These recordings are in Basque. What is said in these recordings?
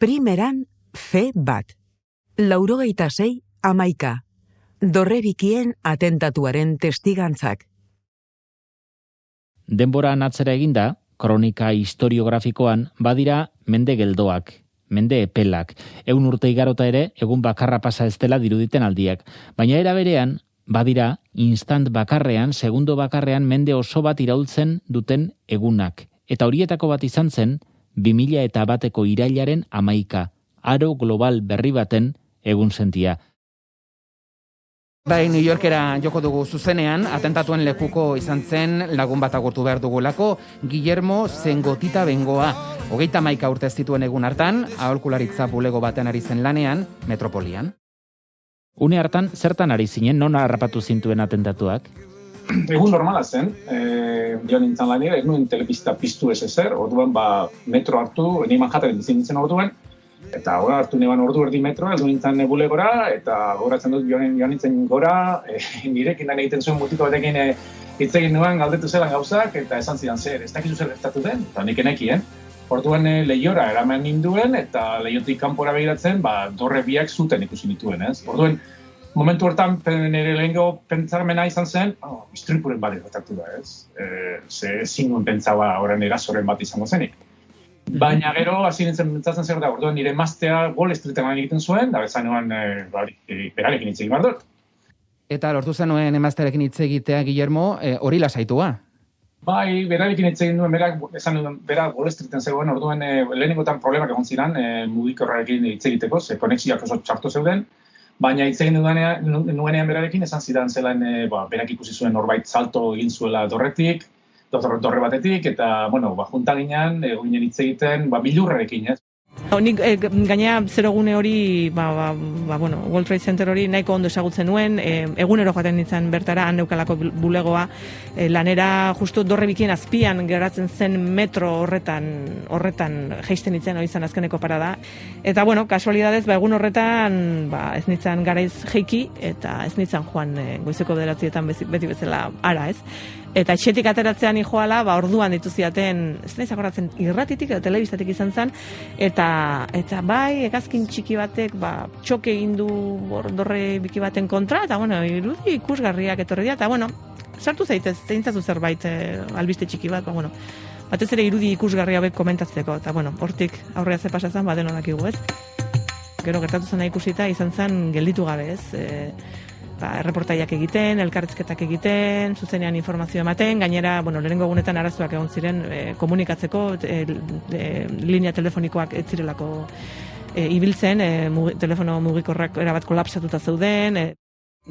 Primeran, fe bat. 96-11. Dorrebikien atentatuaren testigantzak. Denboran atzera eginda, kronika historiografikoan badira mende geldoak, mende epelak. 100 urte igarota ere, egun bakarra pasa ez dela diruditen aldiak. Baina era berean, badira instant bakarrean, segundo bakarrean mende oso bat iraultzen duten egunak. Eta horietako bat izan zen, 2001ko irailaren 11, aro global berri baten egun sentia. Bai, New Yorkera joko dugu zuzenean, atentatuen lekuko izan zen lagun bat agurtu behar dugulako, Guillermo Zengotita Bengoa. 31 urte zituen egun hartan, aholkularitza bulego baten ari zen lanean, Metropolian. Une hartan, zertan ari zinen, non harrapatu zintuen atentatuak? Egun normala zen, joan nintzen lanera, ez nuen telebista piztu ez ezer, orduan metro hartu, ni Manhattanen bizi nintzen orduan, eta gora hartu neban ordu erdi metroa, heldu nintzen bulegora, eta goratzen dut joan nintzen gora, nirekin dan egiten zuen mutiko batekin hitz egin nuen galdetu zelan gauzak, eta esan zidan zer, ez dakizu zer gertatu den, eta nik enekien. Orduan lehiora eraman ninduen, eta lehiotik kanpora begiratzen, dorre biak zuten ikusi nituen, ez? Orduan, momentu hortan nire lehenko pentsarmena izan zen, istripuren bat gertatu da, ez? Ze ezin nuen pentsaba orain erasoren bat izango zenik. Baina gero, hasi nintzen pentsatzen zer da, orduan nire emaztea Wall Streeten lan egiten zuen, da bezan nuen berarekin hitz egin behar dut. Eta lortu zenuen emaztearekin hitz egitea, Guillermo, hori lasaitua? Bai, berarekin hitz egin duen, berak Wall Streeten zegoen, orduan lehenengotan problemak egon ziren, mugikorrarekin hitz egiteko, ze konexioak oso txarto zeuden, baina hitz egin nuenean berarekin, esan zidan zelan berak ikusi zuen norbait salto egin zuela dorretik, dorre batetik, eta, junta ginen, ginen hitz egiten, bilurrarekin, ez? Nik gainea zerogune hori, World Trade Center hori nahiko ondo ezagutzen nuen, egunero joaten nintzen bertara, han neukalako bulegoa, lanera justu Dorrebikien azpian geratzen zen metro horretan jaisten nintzen hori izan azkeneko parada. Eta, kasualidadez, egun horretan ez nintzen garaiz jeiki, eta ez nintzen joan goizeko 9etan beti bezala ara, ez? Eta etxetik ateratzean joala, orduan dituziaten, ez nahi zagoratzen irratitik edo telebistatik izan zen, eta bai, hegazkin txiki batek, txoke egin du dorre biki baten kontra, eta irudi ikusgarriak etorri dira, eta sartu zaitez, zeintzazu zerbait albiste txiki bat, batez ere irudi ikusgarri hauek komentatzeko, eta hortik aurrea ze pasa zen, den honakigu, ez? Gero gertatu zena ikusita, izan zen gelditu gabe, ez? Erreportaiak egiten, elkarrizketak egiten, zuzenean informazio ematen, gainera, lehenengo egunetan arazoak egon ziren komunikatzeko, linea telefonikoak ez zirelako ibiltzen, telefono mugikorrak erabat kolapsatuta zeuden.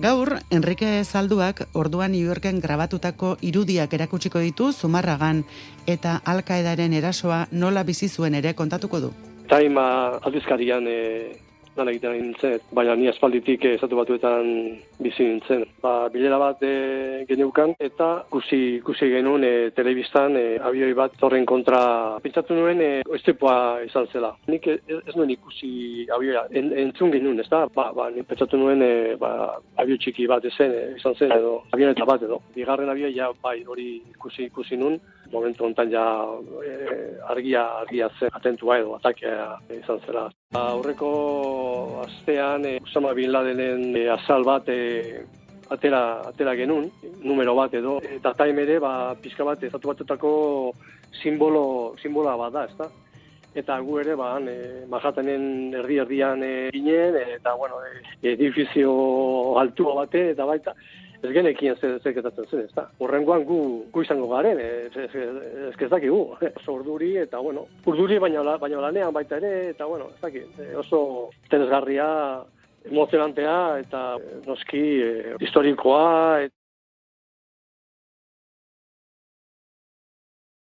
Gaur, Enrique Zalduak orduan New Yorken grabatutako irudiak erakutsiko ditu Zumarragan, eta Al-Qaedaren erasoa nola bizi zuen ere kontatuko du. Time aldizkarian lan egiten nintzen, baina ni aspalditik Estatu Batuetan bizi nintzen. Bilera bat geneukan eta ikusi genuen telebistan abioi bat horren kontra pentsatu nuen istripua izan zela. Nik ez nuen ikusi abioia, entzun genuen, ez da? Nik pentsatu nuen abio txiki bat izan zen edo avioneta bat edo. Bigarren abioia hori ikusi nuen, momentu honetan argia zen atentua edo atakea izan zela. Aurreko astean Osama Bin Ladenen azal bat atera genuen, numero bat edo, eta Time ere pixka bat Estatu Batuetako simboloa bat da, ezta? Eta gu ere Manhattanen erdian ginen, eta edifizio altua bate, eta baita, ez genekien zer getatzen zen, ezta? Horrengoan gu izango garen, ez dakigu, oso urduri, eta urduri baina lanean baita ere, eta ez dakit, oso tenesgarria, emozionantea, eta noski historikoa.